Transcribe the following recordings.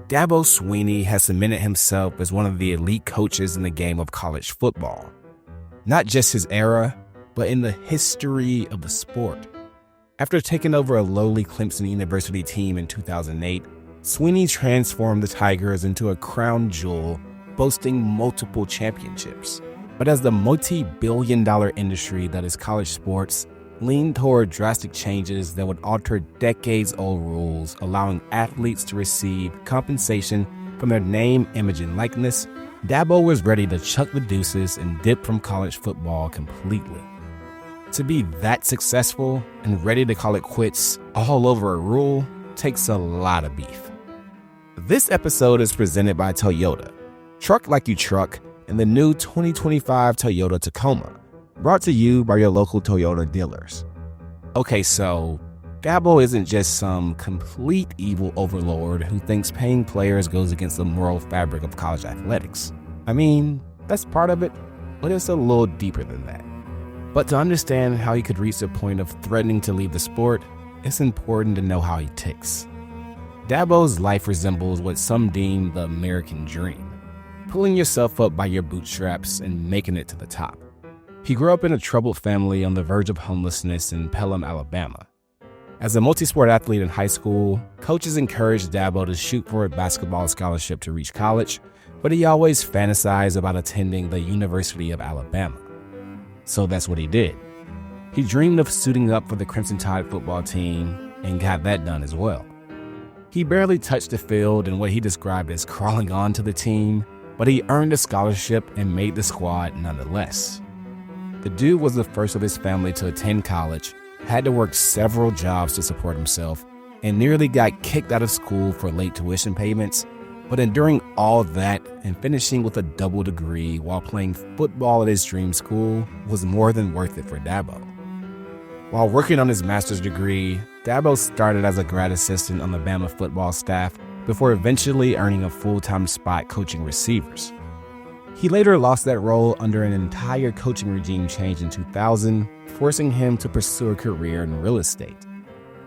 Dabo Swinney has cemented himself as one of the elite coaches in the game of college football. Not just his era, but in the history of the sport. After taking over a lowly Clemson University team in 2008, Swinney transformed the Tigers into a crown jewel, boasting multiple championships. But as the multi-billion-dollar industry that is college sports leaned toward drastic changes that would alter decades-old rules, allowing athletes to receive compensation from their name, image, and likeness, Dabo was ready to chuck the deuces and dip from college football completely. To be that successful and ready to call it quits all over a rule takes a lot of beef. This episode is presented by Toyota. Truck like you truck in the new 2025 Toyota Tacoma, brought to you by your local Toyota dealers. Okay, so Dabo isn't just some complete evil overlord who thinks paying players goes against the moral fabric of college athletics. I mean, that's part of it, but it's a little deeper than that. But to understand how he could reach the point of threatening to leave the sport, it's important to know how he ticks. Dabo's life resembles what some deem the American dream, pulling yourself up by your bootstraps and making it to the top. He grew up in a troubled family on the verge of homelessness in Pelham, Alabama. As a multi-sport athlete in high school, coaches encouraged Dabo to shoot for a basketball scholarship to reach college, but he always fantasized about attending the University of Alabama. So that's what he did. He dreamed of suiting up for the Crimson Tide football team and got that done as well. He barely touched the field in what he described as crawling onto the team, but he earned a scholarship and made the squad nonetheless. The dude was the first of his family to attend college, had to work several jobs to support himself, and nearly got kicked out of school for late tuition payments. But enduring all that and finishing with a double degree while playing football at his dream school was more than worth it for Dabo. While working on his master's degree, Dabo started as a grad assistant on the Bama football staff before eventually earning a full-time spot coaching receivers. He later lost that role under an entire coaching regime change in 2000, forcing him to pursue a career in real estate.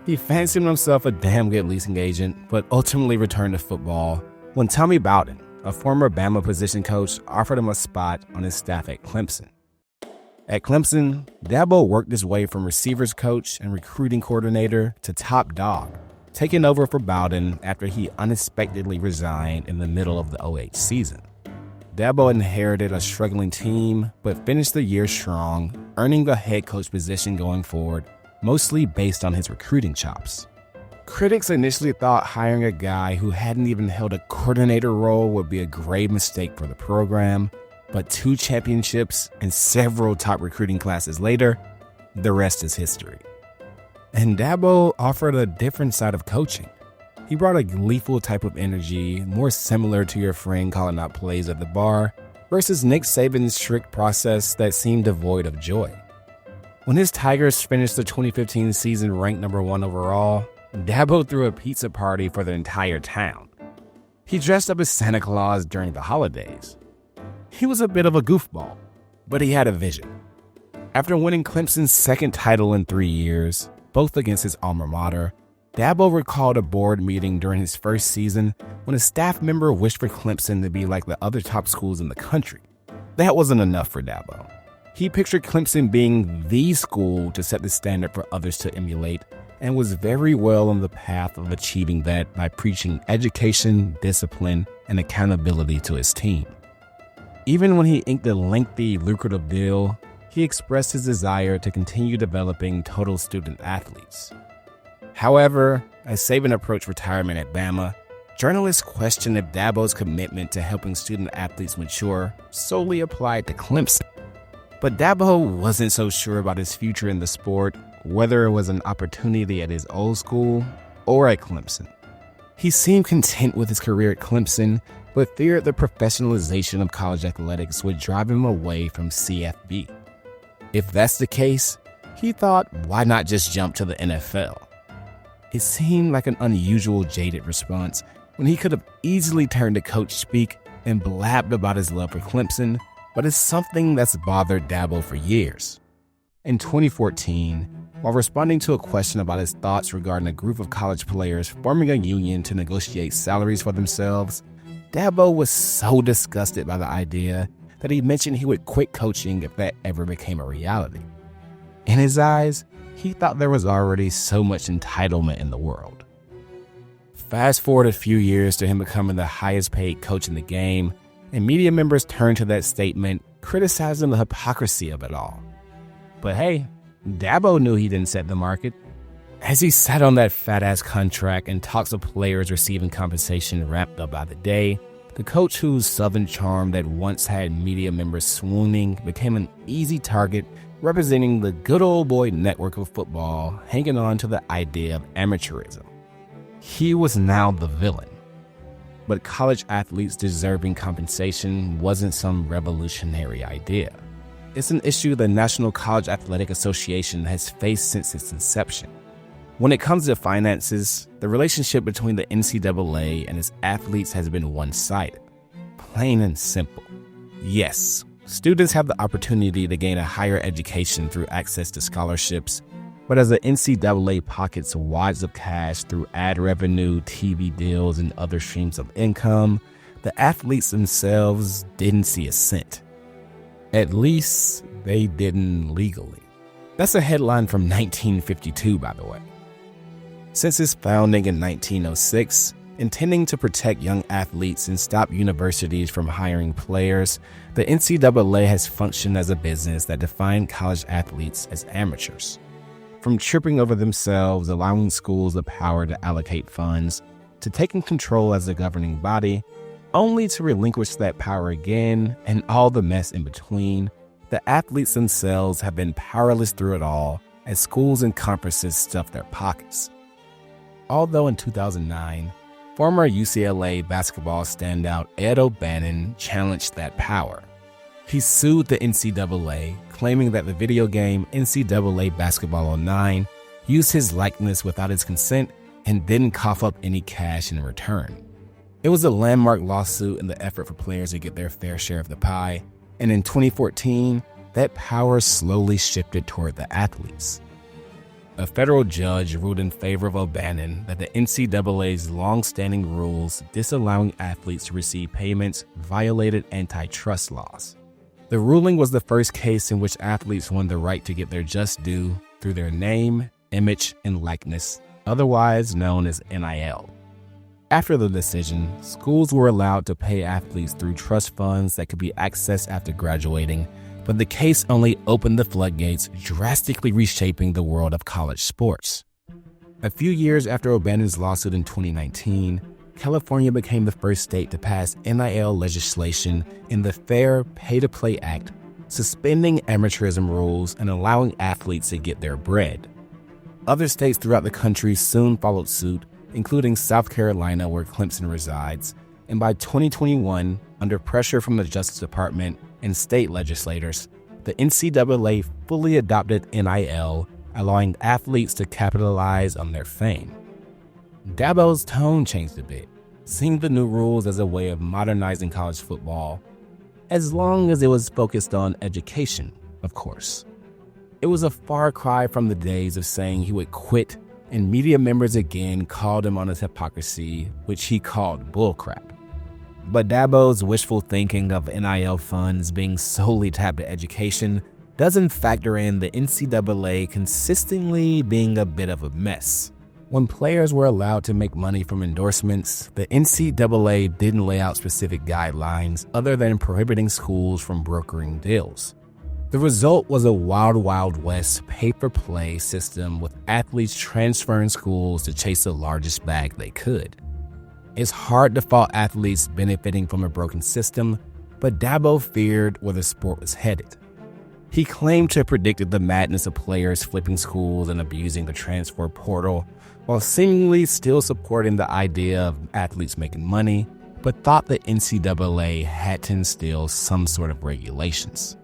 He fancied himself a damn good leasing agent, but ultimately returned to football when Tommy Bowden, a former Bama position coach, offered him a spot on his staff at Clemson. At Clemson, Dabo worked his way from receivers coach and recruiting coordinator to top dog, taking over for Bowden after he unexpectedly resigned in the middle of the 2008 season. Dabo inherited a struggling team, but finished the year strong, earning the head coach position going forward, mostly based on his recruiting chops. Critics initially thought hiring a guy who hadn't even held a coordinator role would be a grave mistake for the program, but 2 championships and several top recruiting classes later, the rest is history. And Dabo offered a different side of coaching. He brought a gleeful type of energy, more similar to your friend calling out plays at the bar, versus Nick Saban's strict process that seemed devoid of joy. When his Tigers finished the 2015 season ranked number 1 overall, Dabo threw a pizza party for the entire town. He dressed up as Santa Claus during the holidays. He was a bit of a goofball, but he had a vision. After winning Clemson's second title in 3 years, both against his alma mater, Dabo recalled a board meeting during his first season when a staff member wished for Clemson to be like the other top schools in the country. That wasn't enough for Dabo. He pictured Clemson being the school to set the standard for others to emulate, and was very well on the path of achieving that by preaching education, discipline, and accountability to his team. Even when he inked a lengthy, lucrative deal, he expressed his desire to continue developing total student athletes. However, as Saban approached retirement at Bama, journalists questioned if Dabo's commitment to helping student athletes mature solely applied to Clemson. But Dabo wasn't so sure about his future in the sport, whether it was an opportunity at his old school or at Clemson. He seemed content with his career at Clemson, but feared the professionalization of college athletics would drive him away from CFB. If that's the case, he thought, why not just jump to the NFL? It seemed like an unusual, jaded response when he could have easily turned to coach speak and blabbed about his love for Clemson, but it's something that's bothered Dabo for years. In 2014, While responding to a question about his thoughts regarding a group of college players forming a union to negotiate salaries for themselves, Dabo was so disgusted by the idea that he mentioned he would quit coaching if that ever became a reality. In his eyes, he thought there was already so much entitlement in the world. Fast forward a few years to him becoming the highest paid coach in the game, and media members turned to that statement, criticizing the hypocrisy of it all. But hey, Dabo knew he didn't set the market. As he sat on that fat-ass contract and talks of players receiving compensation ramped up by the day, the coach whose southern charm that once had media members swooning became an easy target, representing the good old boy network of football, hanging on to the idea of amateurism. He was now the villain. But college athletes deserving compensation wasn't some revolutionary idea. It's an issue the National College Athletic Association has faced since its inception. When it comes to finances, the relationship between the NCAA and its athletes has been one-sided. Plain and simple. Yes, students have the opportunity to gain a higher education through access to scholarships, but as the NCAA pockets wads of cash through ad revenue, TV deals, and other streams of income, the athletes themselves didn't see a cent. At least, they didn't legally. That's a headline from 1952, by the way. Since its founding in 1906, intending to protect young athletes and stop universities from hiring players, the NCAA has functioned as a business that defined college athletes as amateurs. From tripping over themselves, allowing schools the power to allocate funds, to taking control as a governing body, only to relinquish that power again, and all the mess in between, the athletes themselves have been powerless through it all as schools and conferences stuff their pockets. Although in 2009, former UCLA basketball standout Ed O'Bannon challenged that power. He sued the NCAA, claiming that the video game NCAA Basketball 09 used his likeness without his consent and didn't cough up any cash in return. It was a landmark lawsuit in the effort for players to get their fair share of the pie, and in 2014, that power slowly shifted toward the athletes. A federal judge ruled in favor of O'Bannon that the NCAA's long-standing rules disallowing athletes to receive payments violated antitrust laws. The ruling was the first case in which athletes won the right to get their just due through their name, image, and likeness, otherwise known as NIL. After the decision, schools were allowed to pay athletes through trust funds that could be accessed after graduating, but the case only opened the floodgates, drastically reshaping the world of college sports. A few years after O'Bannon's lawsuit in 2019, California became the first state to pass NIL legislation in the Fair Pay-to-Play Act, suspending amateurism rules and allowing athletes to get their bread. Other states throughout the country soon followed suit, including South Carolina, where Clemson resides, and by 2021, under pressure from the Justice Department and state legislators, the NCAA fully adopted NIL, allowing athletes to capitalize on their fame. Dabo's tone changed a bit, seeing the new rules as a way of modernizing college football, as long as it was focused on education, of course. It was a far cry from the days of saying he would quit, and media members again called him on his hypocrisy, which he called bullcrap. But Dabo's wishful thinking of NIL funds being solely tapped to education doesn't factor in the NCAA consistently being a bit of a mess. When players were allowed to make money from endorsements, the NCAA didn't lay out specific guidelines other than prohibiting schools from brokering deals. The result was a wild west pay-for-play system with athletes transferring schools to chase the largest bag they could. It's hard to fault athletes benefiting from a broken system, but Dabo feared where the sport was headed. He claimed to have predicted the madness of players flipping schools and abusing the transfer portal, while seemingly still supporting the idea of athletes making money, but thought the NCAA had to instill some sort of regulations.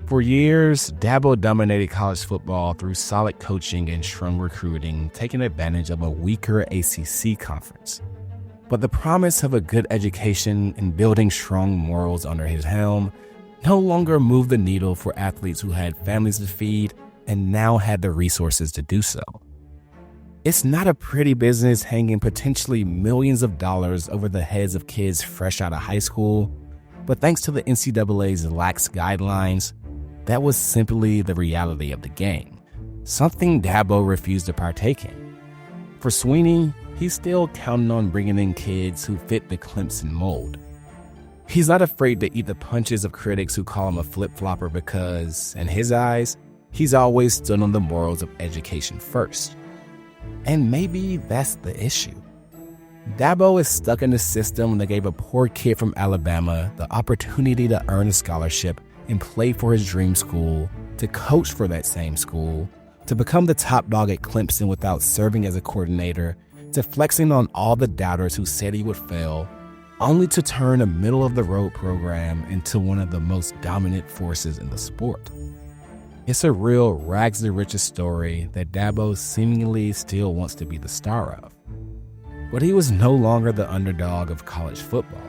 For years, Dabo dominated college football through solid coaching and strong recruiting, taking advantage of a weaker ACC conference. But the promise of a good education and building strong morals under his helm no longer moved the needle for athletes who had families to feed and now had the resources to do so. It's not a pretty business hanging potentially millions of dollars over the heads of kids fresh out of high school, but thanks to the NCAA's lax guidelines, that was simply the reality of the game, something Dabo refused to partake in. For Swinney, he's still counting on bringing in kids who fit the Clemson mold. He's not afraid to eat the punches of critics who call him a flip-flopper because, in his eyes, he's always stood on the morals of education first. And maybe that's the issue. Dabo is stuck in a system that gave a poor kid from Alabama the opportunity to earn a scholarship and play for his dream school, to coach for that same school, to become the top dog at Clemson without serving as a coordinator, to flexing on all the doubters who said he would fail, only to turn a middle-of-the-road program into one of the most dominant forces in the sport. It's a real rags-to-riches story that Dabo seemingly still wants to be the star of. But he was no longer the underdog of college football.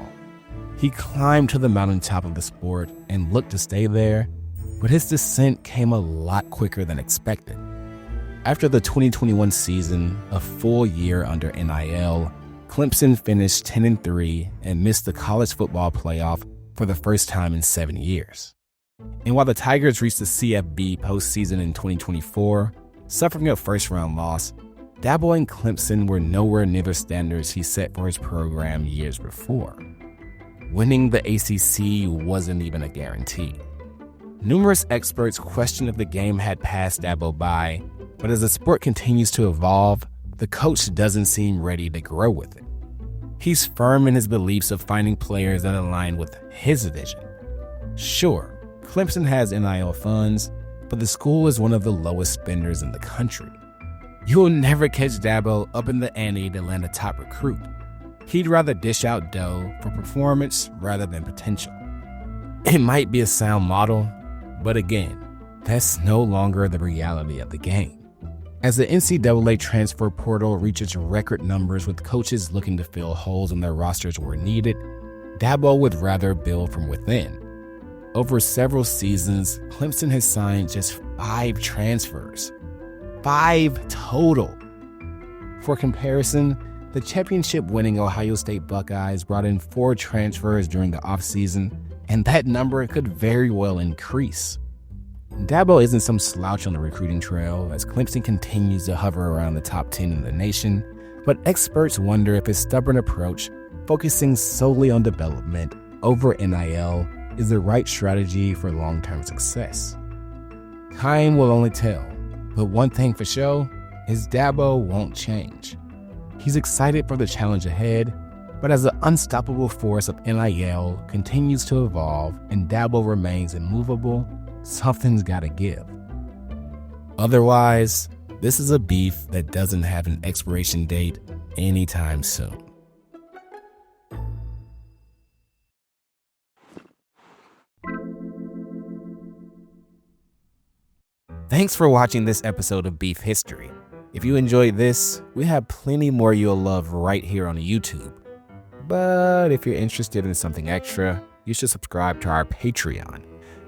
He climbed to the mountaintop of the sport and looked to stay there, but his descent came a lot quicker than expected. After the 2021 season, a full year under NIL, Clemson finished 10-3 and missed the college football playoff for the first time in 7 years. And while the Tigers reached the CFB postseason in 2024, suffering a first-round loss, Dabo and Clemson were nowhere near the standards he set for his program years before. Winning the ACC wasn't even a guarantee. Numerous experts questioned if the game had passed Dabo by, but as the sport continues to evolve, the coach doesn't seem ready to grow with it. He's firm in his beliefs of finding players that align with his vision. Sure, Clemson has NIL funds, but the school is one of the lowest spenders in the country. You'll never catch Dabo up in the ante to land a top recruit. He'd rather dish out dough for performance rather than potential. It might be a sound model, but again, that's no longer the reality of the game. As the NCAA transfer portal reaches record numbers with coaches looking to fill holes in their rosters where needed, Dabo would rather build from within. Over several seasons, Clemson has signed just 5 transfers. 5 total. For comparison, the championship-winning Ohio State Buckeyes brought in 4 transfers during the offseason, and that number could very well increase. Dabo isn't some slouch on the recruiting trail as Clemson continues to hover around the top 10 in the nation, but experts wonder if his stubborn approach, focusing solely on development over NIL, is the right strategy for long-term success. Time will only tell, but one thing for sure is Dabo won't change. He's excited for the challenge ahead, but as the unstoppable force of NIL continues to evolve and Dabo remains immovable, something's gotta give. Otherwise, this is a beef that doesn't have an expiration date anytime soon. Thanks for watching this episode of Beef History. If you enjoyed this, we have plenty more you'll love right here on YouTube. But if you're interested in something extra, you should subscribe to our Patreon.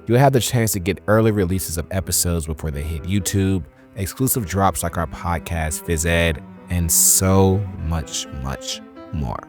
You'll have the chance to get early releases of episodes before they hit YouTube, exclusive drops like our podcast, Phys Ed, and so much, much more.